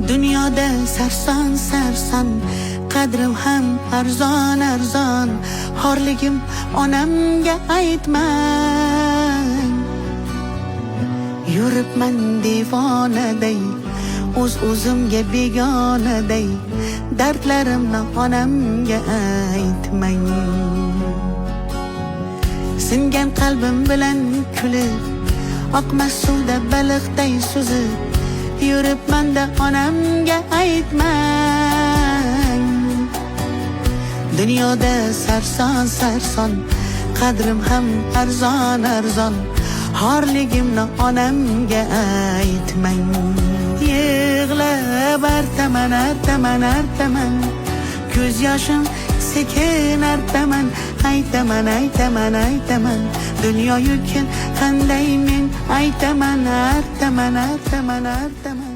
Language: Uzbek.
Dunyoda sarson sarson, qadrim ham arzon arzon. Xorligim onamga aytmang. Yuribman devonaday, o'zimga begonaday. Dardlarimni onamga aytmang. Singan qalbim bilan kulib, oqmas suvda baliqday suzib, yuribman-da onamga aytmang. Dunyoda sarson sarson, qadrim ham arzon arzon. Xorligimni onamga aytmang. Yig'lab artaman artaman artaman, ko'z yoshim sekin artaman. Aytaman aytaman aytaman, dunyo yukin qanday men aytaman artaman artaman artaman.